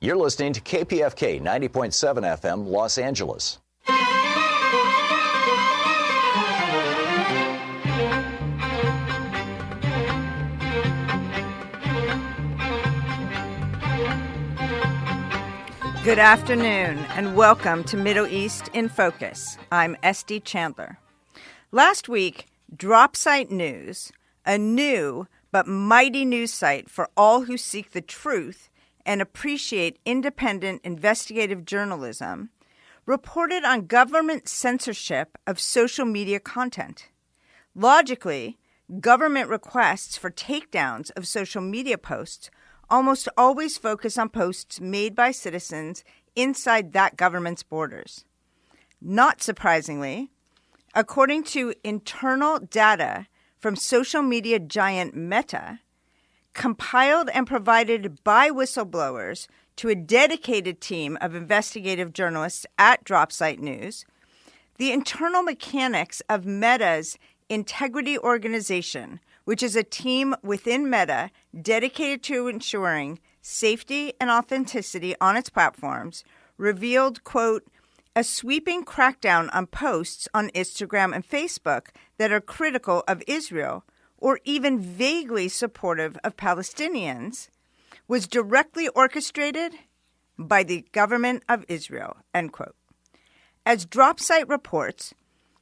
You're listening to KPFK 90.7 FM, Los Angeles. Good afternoon and welcome to Middle East in Focus. I'm Esty Chandler. Last week, Dropsite News, a new but mighty news site for all who seek the truth and appreciate independent investigative journalism, reported on government censorship of social media content. Logically, government requests for takedowns of social media posts almost always focus on posts made by citizens inside that government's borders. Not surprisingly, according to internal data from social media giant Meta, compiled and provided by whistleblowers to a dedicated team of investigative journalists at Dropsite News, the internal mechanics of Meta's Integrity Organization, which is a team within Meta dedicated to ensuring safety and authenticity on its platforms, revealed, quote, a sweeping crackdown on posts on Instagram and Facebook that are critical of Israel or even vaguely supportive of Palestinians was directly orchestrated by the government of Israel, end quote. As Dropsite reports,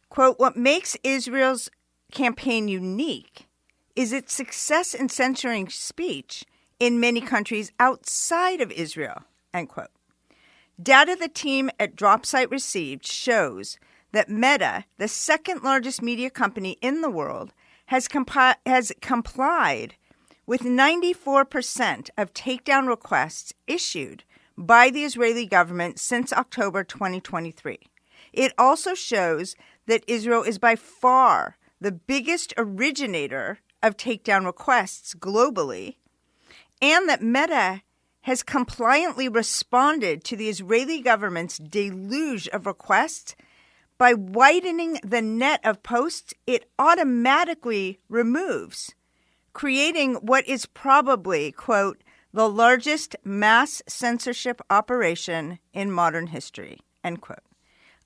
quote, what makes Israel's campaign unique is its success in censoring speech in many countries outside of Israel, end quote. Data the team at Dropsite received shows that Meta, the second largest media company in the world, has complied with 94% of takedown requests issued by the Israeli government since October 2023. It also shows that Israel is by far the biggest originator of takedown requests globally, and that Meta has compliantly responded to the Israeli government's deluge of requests by widening the net of posts it automatically removes, creating what is probably, quote, the largest mass censorship operation in modern history, end quote.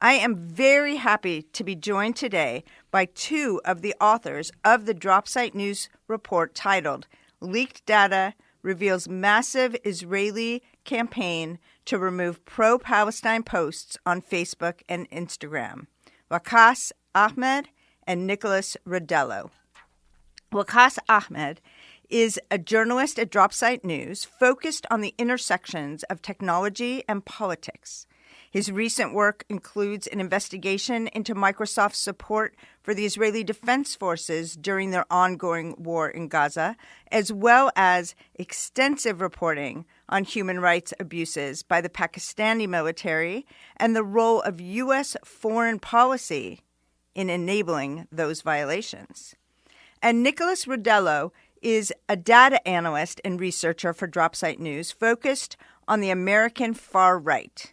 I am very happy to be joined today by two of the authors of the Dropsite News report titled Leaked Data Reveals Massive Israeli Campaign to Remove Pro-Palestine Posts on Facebook and Instagram, Waqas Ahmed and Nicholas Rodelo. Waqas Ahmed is a journalist at Dropsite News focused on the intersections of technology and politics. His recent work includes an investigation into Microsoft's support for the Israeli Defense Forces during their ongoing war in Gaza, as well as extensive reporting on human rights abuses by the Pakistani military and the role of U.S. foreign policy in enabling those violations. And Nicholas Rodelo is a data analyst and researcher for Dropsite News focused on the American far right.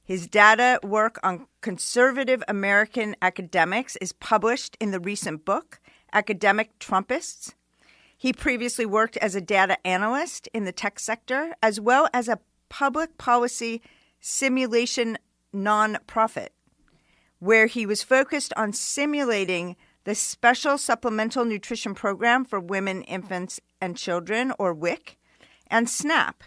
His data work on conservative American academics is published in the recent book, Academic Trumpists. He previously worked as a data analyst in the tech sector, as well as a public policy simulation nonprofit, where he was focused on simulating the Special Supplemental Nutrition Program for Women, Infants, and Children, or WIC, and SNAP,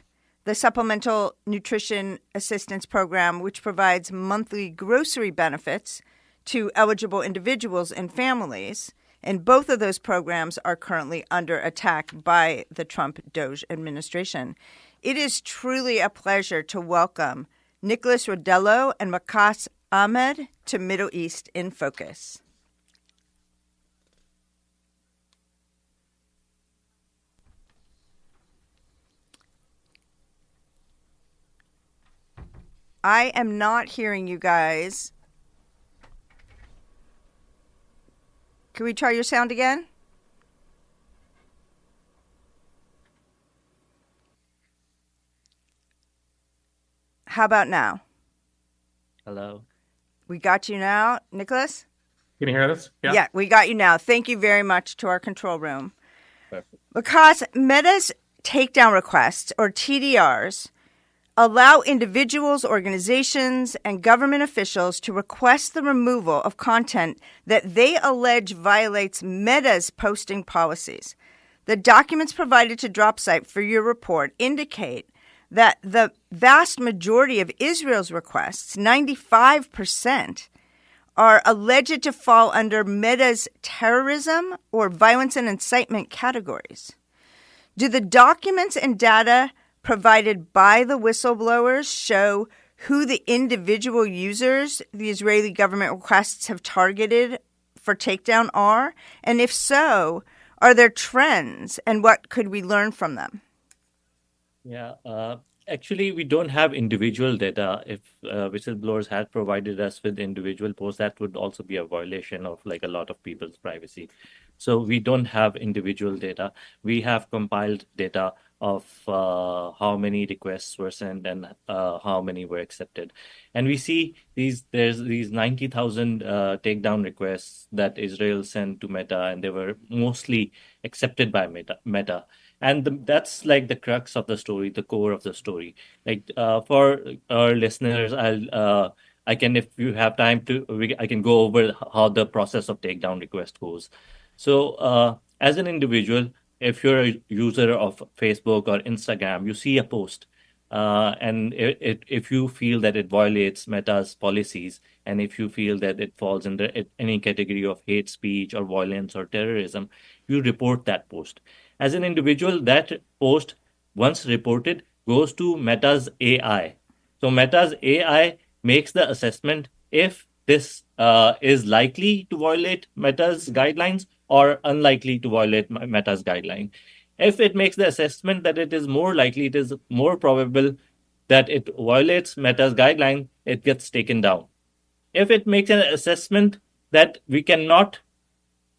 the Supplemental Nutrition Assistance Program, which provides monthly grocery benefits to eligible individuals and families. And both of those programs are currently under attack by the Trump-Doge administration. It is truly a pleasure to welcome Nicholas Rodelo and Waqas Ahmed to Middle East in Focus. I am not hearing you guys. Can we try your sound again? How about now? Hello. We got you now, Nicholas? Can you hear this? Yeah, we got you now. Thank you very much to our control room. Perfect. Because Meta's takedown requests, or TDRs, allow individuals, organizations, and government officials to request the removal of content that they allege violates Meta's posting policies. The documents provided to DropSite for your report indicate that the vast majority of Israel's requests, 95%, are alleged to fall under Meta's terrorism or violence and incitement categories. Do the documents and data provided by the whistleblowers show who the individual users the Israeli government requests have targeted for takedown are? And if so, are there trends, and what could we learn from them? Yeah, actually, we don't have individual data. If whistleblowers had provided us with individual posts, that would also be a violation of like a lot of people's privacy. So we don't have individual data. We have compiled data of how many requests were sent and how many were accepted. And we see there's these 90,000 takedown requests that Israel sent to Meta, and they were mostly accepted by Meta. And that's like the crux of the story, the core of the story. Like for our listeners, I can, if you have time I can go over how the process of takedown request goes. So as an individual, if you're a user of Facebook or Instagram, you see a post, and if you feel that it violates Meta's policies, and if you feel that it falls under any category of hate speech or violence or terrorism, you report that post. As an individual, that post, once reported, goes to Meta's AI. So Meta's AI makes the assessment if this is likely to violate Meta's guidelines or unlikely to violate Meta's guideline. If it makes the assessment that it is more likely, it is more probable that it violates Meta's guideline, it gets taken down. If it makes an assessment that we cannot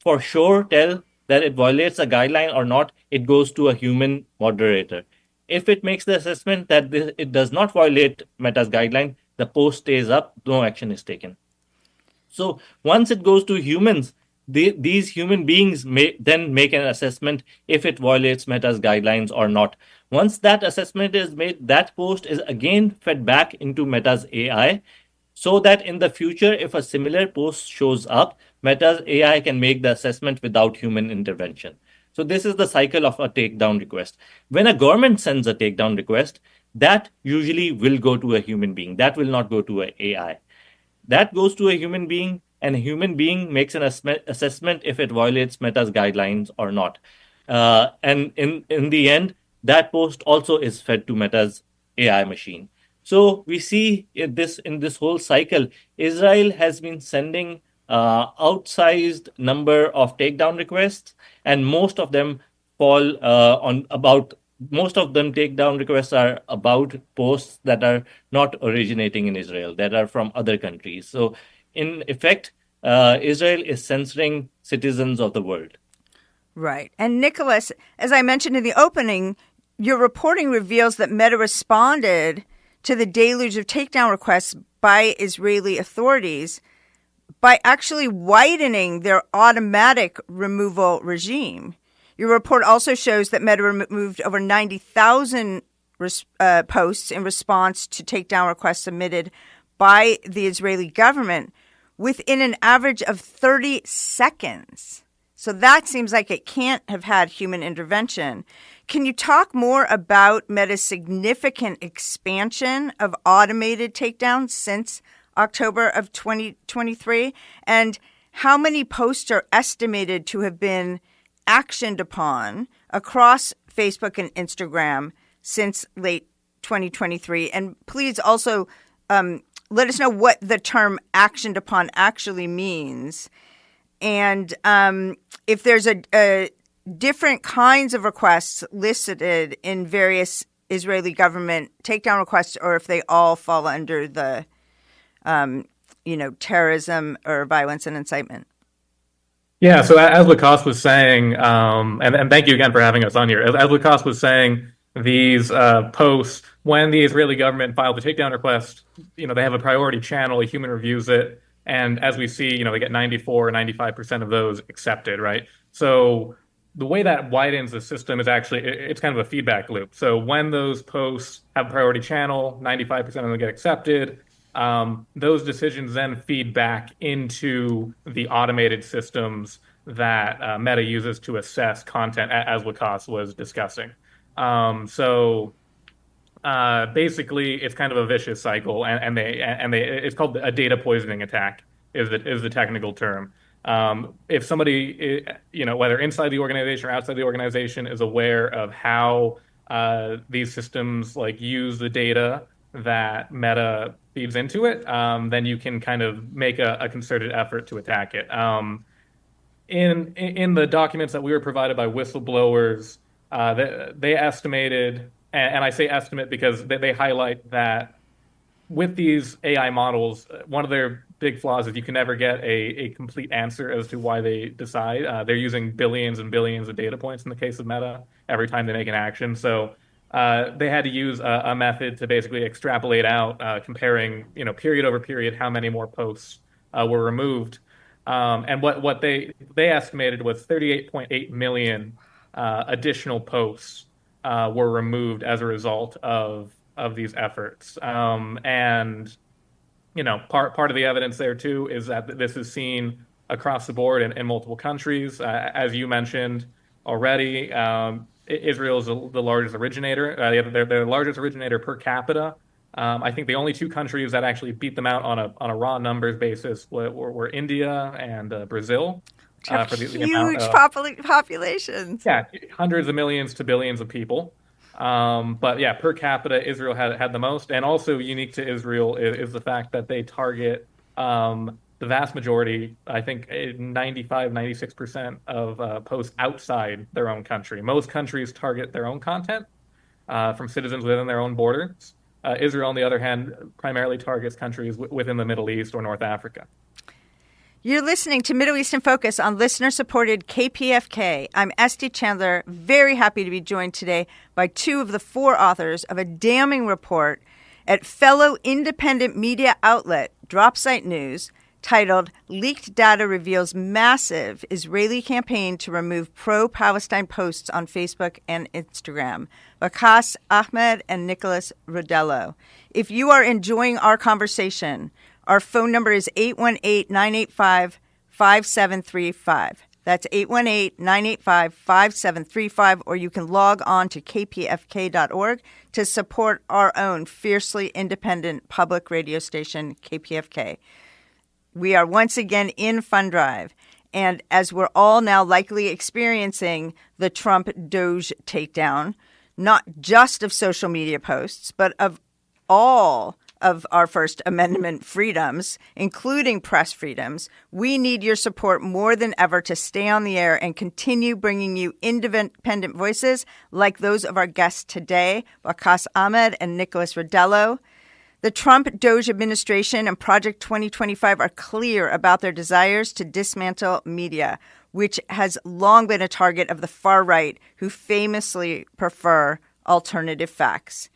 for sure tell that it violates a guideline or not, it goes to a human moderator. If it makes the assessment that it does not violate Meta's guideline, the post stays up, no action is taken. So once it goes to humans, these human beings may then make an assessment if it violates Meta's guidelines or not. Once that assessment is made, that post is again fed back into Meta's AI, so that in the future, if a similar post shows up, Meta's AI can make the assessment without human intervention. So this is the cycle of a takedown request. When a government sends a takedown request, that usually will go to a human being. That will not go to an AI. That goes to a human being, and a human being makes an assessment if it violates Meta's guidelines or not. And in the end, that post also is fed to Meta's AI machine. So we see in this whole cycle, Israel has been sending outsized number of takedown requests, and most of them takedown requests are about posts that are not originating in Israel, that are from other countries. So in effect, Israel is censoring citizens of the world. Right. And Nicholas, as I mentioned in the opening, your reporting reveals that Meta responded to the deluge of takedown requests by Israeli authorities by actually widening their automatic removal regime. Your report also shows that Meta removed over 90,000 posts in response to takedown requests submitted by the Israeli government within an average of 30 seconds. So that seems like it can't have had human intervention. Can you talk more about Meta's significant expansion of automated takedowns since October of 2023? And how many posts are estimated to have been actioned upon across Facebook and Instagram since late 2023? And please also let us know what the term actioned upon actually means. And if there's a different kinds of requests listed in various Israeli government takedown requests, or if they all fall under the, terrorism or violence and incitement. Yeah, so as Waqas was saying, and thank you again for having us on here. As Waqas was saying, these posts, when the Israeli government filed a takedown request, they have a priority channel, a human reviews it, and as we see, they get 94 or 95% of those accepted, right? So the way that widens the system is actually, it's kind of a feedback loop. So when those posts have priority channel, 95% of them get accepted. Those decisions then feed back into the automated systems that Meta uses to assess content, as Waqas was discussing. Basically, it's kind of a vicious cycle, and it's called a data poisoning attack is the technical term. If somebody, whether inside the organization or outside the organization, is aware of how these systems use the data that Meta feeds into it, then you can kind of make a concerted effort to attack it. In the documents that we were provided by whistleblowers, they estimated, and I say estimate because they highlight that with these AI models, one of their big flaws is you can never get a complete answer as to why they decide. They're using billions and billions of data points in the case of Meta every time they make an action. So they had to use a method to basically extrapolate out, comparing period over period, how many more posts were removed. And what they estimated was 38.8 million additional posts were removed as a result of these efforts. And part of the evidence there too is that this is seen across the board in multiple countries. As you mentioned already, Israel is the largest originator. They're the largest originator per capita. I think the only two countries that actually beat them out on a raw numbers basis were India and Brazil. For the huge populations. Yeah, hundreds of millions to billions of people. But yeah, per capita, Israel had the most. And also unique to Israel is the fact that they target the vast majority, I think 95, 96% of posts outside their own country. Most countries target their own content from citizens within their own borders. Israel, on the other hand, primarily targets countries within the Middle East or North Africa. You're listening to Middle East in Focus on listener-supported KPFK. I'm Esty Chandler, very happy to be joined today by two of the four authors of a damning report at fellow independent media outlet Dropsite News titled Leaked Data Reveals Massive Israeli Campaign to Remove Pro-Palestine Posts on Facebook and Instagram. Waqas Ahmed and Nicholas Rodelo. If you are enjoying our conversation, our phone number is 818-985-5735. That's 818-985-5735, or you can log on to kpfk.org to support our own fiercely independent public radio station, KPFK. We are once again in fund drive, and as we're all now likely experiencing the Trump Doge takedown, not just of social media posts, but of all of our First Amendment freedoms, including press freedoms, we need your support more than ever to stay on the air and continue bringing you independent voices like those of our guests today, Waqas Ahmed and Nicholas Rodelo. The Trump Doge administration and Project 2025 are clear about their desires to dismantle media, which has long been a target of the far right, who famously prefer alternative facts.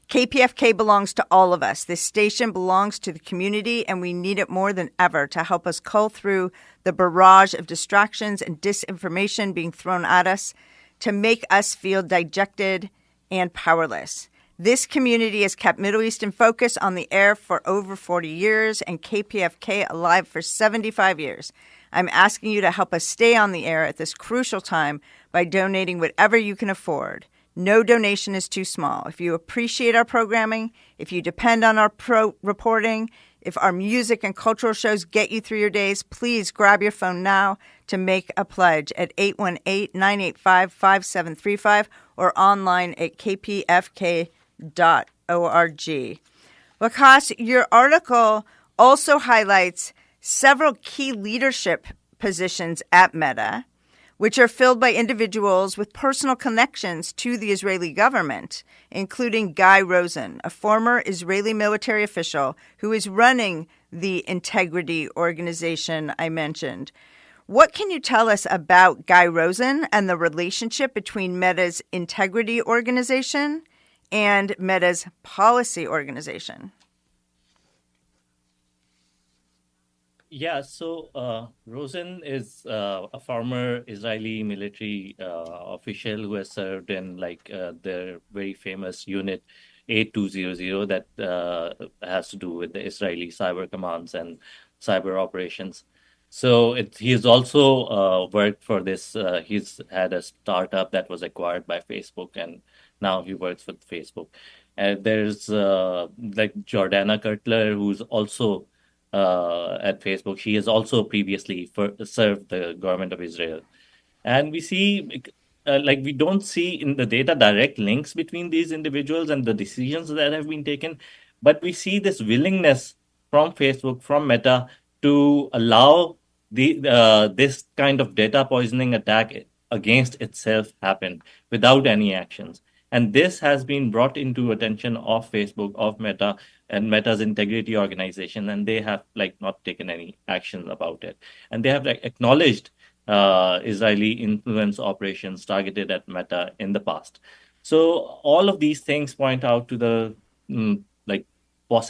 KPFK belongs to all of us. This station belongs to the community, and we need it more than ever to help us cull through the barrage of distractions and disinformation being thrown at us to make us feel dejected and powerless. This community has kept Middle East in Focus on the air for over 40 years and KPFK alive for 75 years. I'm asking you to help us stay on the air at this crucial time by donating whatever you can afford. No donation is too small. If you appreciate our programming, if you depend on our reporting, if our music and cultural shows get you through your days, please grab your phone now to make a pledge at 818-985-5735 or online at kpfk.org. Waqas, your article also highlights several key leadership positions at Meta, which are filled by individuals with personal connections to the Israeli government, including Guy Rosen, a former Israeli military official who is running the integrity organization I mentioned. What can you tell us about Guy Rosen and the relationship between Meta's integrity organization and Meta's policy organization? Yeah, so Rosen is a former Israeli military official who has served in their very famous unit 8200 that has to do with the Israeli cyber commands and cyber operations. So he's also worked for this. He's had a startup that was acquired by Facebook, and now he works with Facebook. And there's like Jordana Cutler, who's also at Facebook. She has also previously served the government of Israel. And we see, we don't see in the data direct links between these individuals and the decisions that have been taken, but we see this willingness from Facebook, from Meta, to allow this kind of data poisoning attack against itself happen without any actions. And this has been brought into attention of Facebook, of Meta, and Meta's integrity organization, and they have not taken any action about it. And they have acknowledged Israeli influence operations targeted at Meta in the past. So all of these things point out to the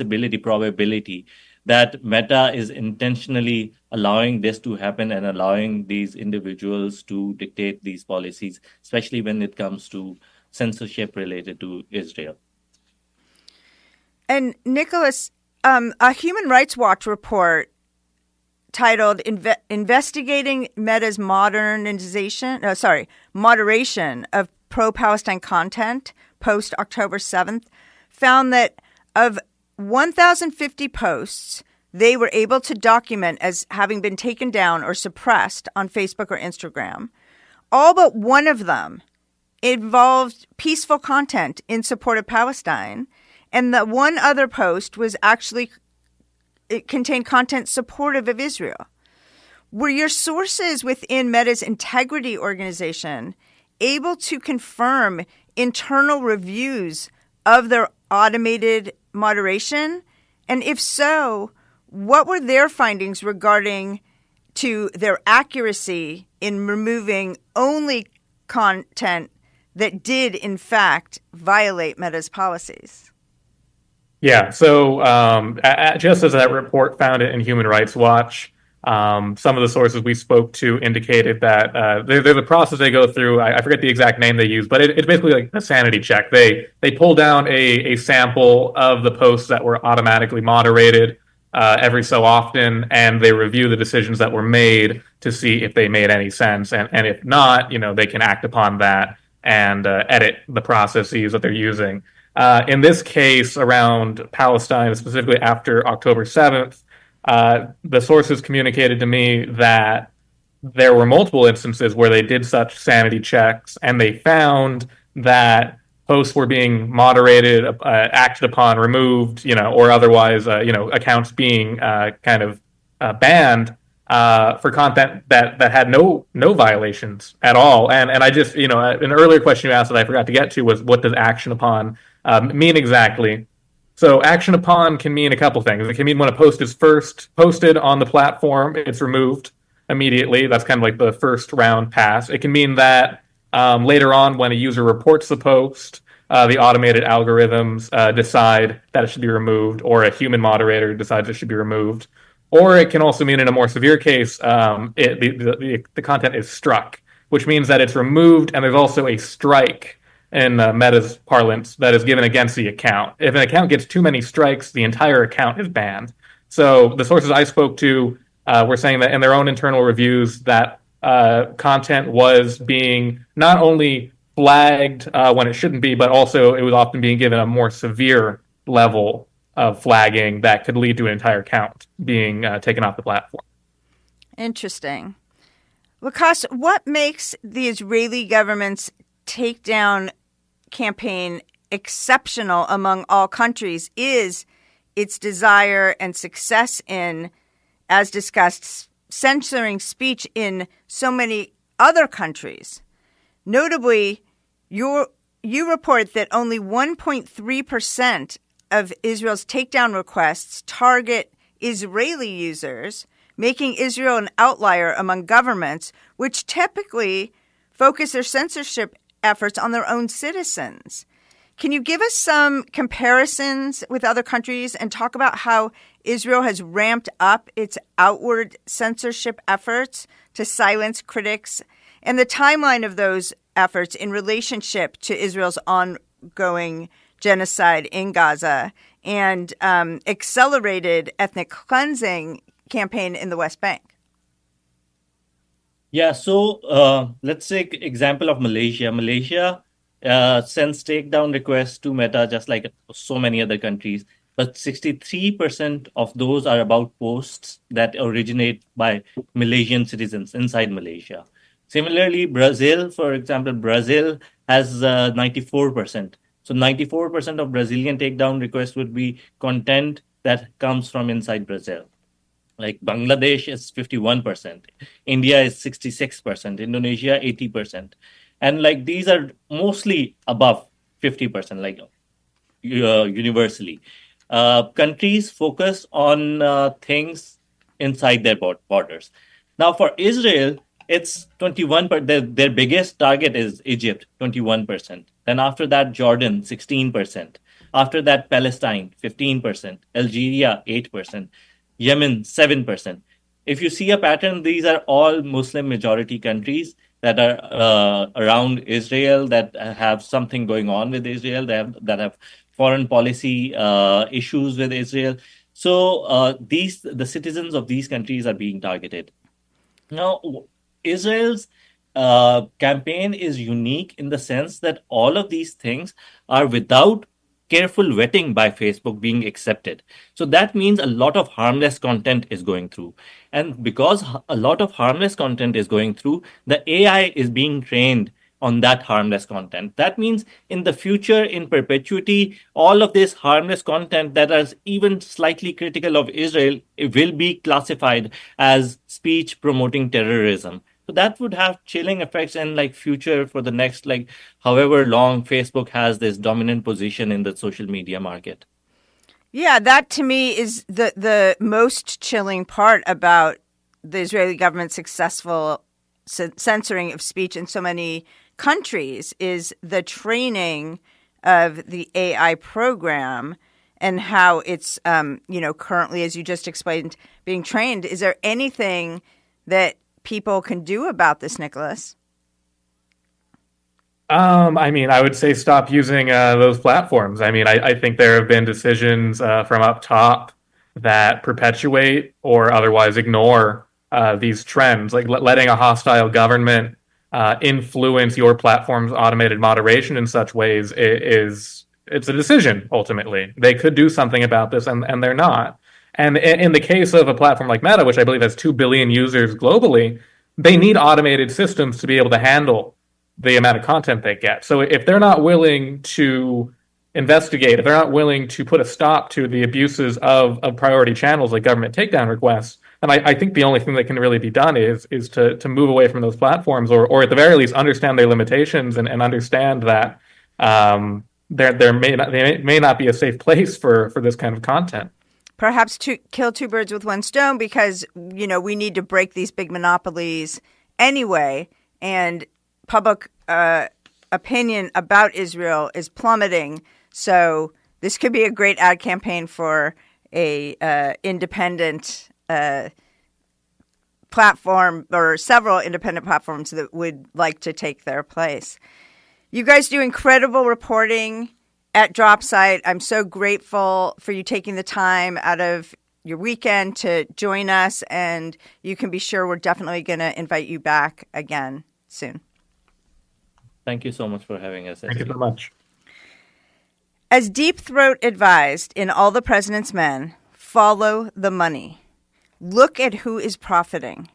probability that Meta is intentionally allowing this to happen and allowing these individuals to dictate these policies, especially when it comes to censorship related to Israel. And Nicholas, a Human Rights Watch report titled "Investigating Meta's Moderation of Pro-Palestine Content Post October 7th" found that of 1,050 posts they were able to document as having been taken down or suppressed on Facebook or Instagram, all but one of them involved peaceful content in support of Palestine, and the one other post was actually, it contained content supportive of Israel. Were your sources within Meta's integrity organization able to confirm internal reviews of their automated moderation? And if so, what were their findings regarding to their accuracy in removing only content that did, in fact, violate Meta's policies? Yeah, so just as that report found it in Human Rights Watch, some of the sources we spoke to indicated that there's a process they go through. I forget the exact name they use, but it's basically like a sanity check. They pull down a sample of the posts that were automatically moderated every so often, and they review the decisions that were made to see if they made any sense. And if not, they can act upon that and edit the processes that they're using. In this case, around Palestine, specifically after October 7th, the sources communicated to me that there were multiple instances where they did such sanity checks, and they found that posts were being moderated, acted upon, removed, or otherwise, accounts being banned for content that had no violations at all. And I just, an earlier question you asked that I forgot to get to was, what does action upon mean exactly? So action upon can mean a couple things. It can mean when a post is first posted on the platform, it's removed immediately. That's kind of like the first round pass. It can mean that later on, when a user reports the post, the automated algorithms decide that it should be removed, or a human moderator decides it should be removed. Or it can also mean, in a more severe case, the content is struck, which means that it's removed, and there's also a strike in Meta's parlance that is given against the account. If an account gets too many strikes, the entire account is banned. So the sources I spoke to were saying that in their own internal reviews, that content was being not only flagged when it shouldn't be, but also it was often being given a more severe level of flagging that could lead to an entire account being taken off the platform. Interesting. Waqas, what makes the Israeli government's takedown campaign exceptional among all countries is its desire and success in, as discussed, censoring speech in so many other countries. Notably, you report that only 1.3% of Israel's takedown requests target Israeli users, making Israel an outlier among governments, which typically focus their censorship efforts on their own citizens. Can you give us some comparisons with other countries and talk about how Israel has ramped up its outward censorship efforts to silence critics and the timeline of those efforts in relationship to Israel's ongoing genocide in Gaza and accelerated ethnic cleansing campaign in the West Bank? Yeah, so let's take example of Malaysia. Malaysia sends takedown requests to Meta just like so many other countries, but 63% of those are about posts that originate by Malaysian citizens inside Malaysia. Similarly, Brazil, for example, Brazil has 94%. So 94% of Brazilian takedown requests would be content that comes from inside Brazil. Like Bangladesh is 51%, India is 66%, Indonesia 80%. And like these are mostly above 50%, like universally. Countries focus on things inside their borders. Now for Israel, it's 21%. Their biggest target is Egypt, 21%. Then after that, Jordan, 16%. After that, Palestine, 15%. Algeria, 8%. Yemen, 7%. If you see a pattern, these are all Muslim majority countries that are around Israel, that have something going on with Israel, that have foreign policy issues with Israel. So the citizens of these countries are being targeted. Now, Israel's campaign is unique in the sense that all of these things are without careful vetting by Facebook being accepted. So that means a lot of harmless content is going through. And because a lot of harmless content is going through, the AI is being trained on that harmless content. That means in the future, in perpetuity, all of this harmless content that is even slightly critical of Israel, it will be classified as speech promoting terrorism. So that would have chilling effects in like future for the next like however long Facebook has this dominant position in the social media market. Yeah, that to me is the most chilling part about the Israeli government's successful censoring of speech in so many countries is the training of the AI program and how it's, currently, as you just explained, being trained. Is there anything that people can do about this, Nicholas? I would say stop using those platforms. I think there have been decisions from up top that perpetuate or otherwise ignore these trends, like letting a hostile government influence your platform's automated moderation in such ways it's a decision, ultimately. They could do something about this, and they're not. And in the case of a platform like Meta, which I believe has 2 billion users globally, they need automated systems to be able to handle the amount of content they get. So if they're not willing to investigate, if they're not willing to put a stop to the abuses of priority channels like government takedown requests, then I think the only thing that can really be done is to move away from those platforms, or at the very least understand their limitations and understand that there may not be a safe place for this kind of content. Perhaps to kill two birds with one stone, because, we need to break these big monopolies anyway. And public opinion about Israel is plummeting. So this could be a great ad campaign for a independent platform, or several independent platforms that would like to take their place. You guys do incredible reporting at DropSite. I'm so grateful for you taking the time out of your weekend to join us, and you can be sure we're definitely going to invite you back again soon. Thank you so much for having us. Thank you so much. As Deep Throat advised in All the President's Men, follow the money. Look at who is profiting.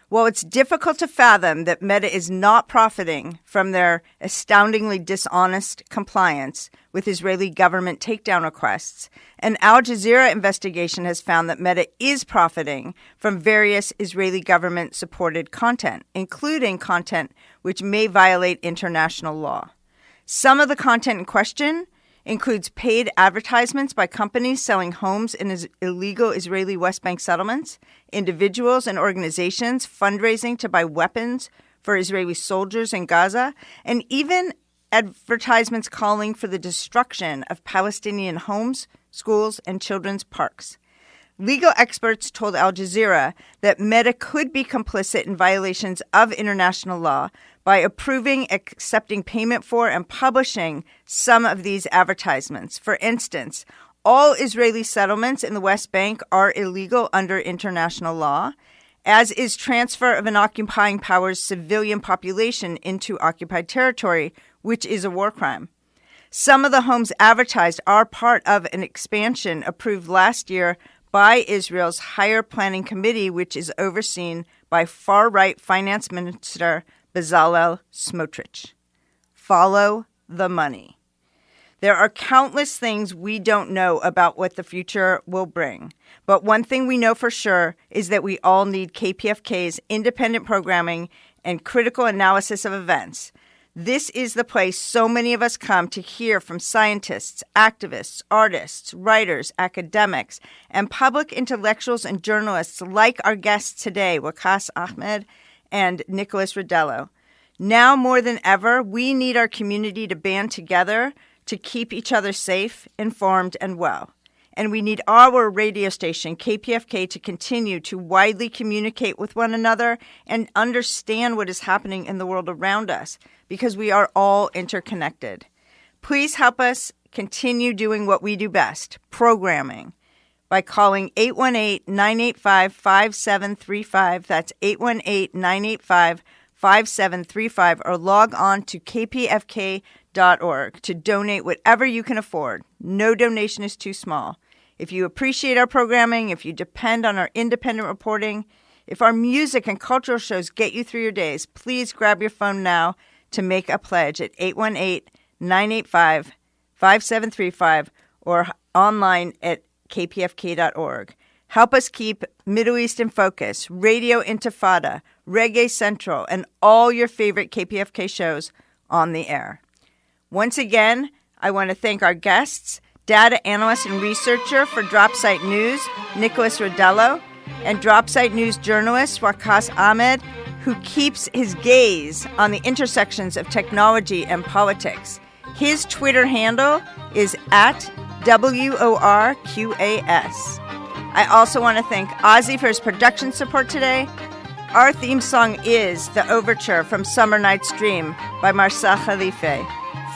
While it's difficult to fathom that Meta is not profiting from their astoundingly dishonest compliance with Israeli government takedown requests, an Al Jazeera investigation has found that Meta is profiting from various Israeli government-supported content, including content which may violate international law. Some of the content in question includes paid advertisements by companies selling homes in illegal Israeli West Bank settlements, individuals and organizations fundraising to buy weapons for Israeli soldiers in Gaza, and even advertisements calling for the destruction of Palestinian homes, schools, and children's parks. Legal experts told Al Jazeera that Meta could be complicit in violations of international law by approving, accepting payment for, and publishing some of these advertisements. For instance, all Israeli settlements in the West Bank are illegal under international law, as is transfer of an occupying power's civilian population into occupied territory, which is a war crime. Some of the homes advertised are part of an expansion approved last year by Israel's Higher Planning Committee, which is overseen by far-right Finance Minister Bezalel Smotrich. Follow the money. There are countless things we don't know about what the future will bring. But one thing we know for sure is that we all need KPFK's independent programming and critical analysis of events. This is the place so many of us come to hear from scientists, activists, artists, writers, academics, and public intellectuals and journalists like our guests today, Waqas Ahmed and Nicholas Rodelo. Now more than ever, we need our community to band together to keep each other safe, informed, and well. And we need our radio station, KPFK, to continue to widely communicate with one another and understand what is happening in the world around us, because we are all interconnected. Please help us continue doing what we do best, programming, by calling 818-985-5735. That's 818-985-5735, or log on to kpfk.org to donate whatever you can afford. No donation is too small. If you appreciate our programming, if you depend on our independent reporting, if our music and cultural shows get you through your days, please grab your phone now to make a pledge at 818-985-5735 or online at kpfk.org. Help us keep Middle East in Focus, Radio Intifada, Reggae Central, and all your favorite KPFK shows on the air. Once again, I want to thank our guests, data analyst and researcher for DropSite News, Nicholas Rodelo, and DropSite News journalist, Waqas Ahmed, who keeps his gaze on the intersections of technology and politics. His Twitter handle is @WORQAS. I also want to thank Ozzy for his production support today. Our theme song is The Overture from Summer Night's Dream by Marcel Khalife.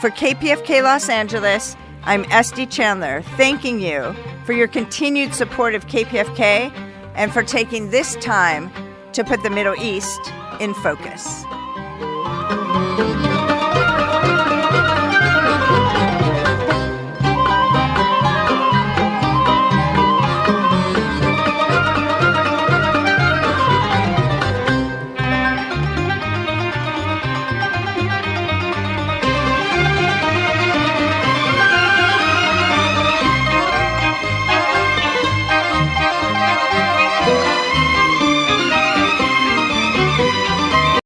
For KPFK Los Angeles, I'm SD Chandler, thanking you for your continued support of KPFK and for taking this time to put the Middle East in focus.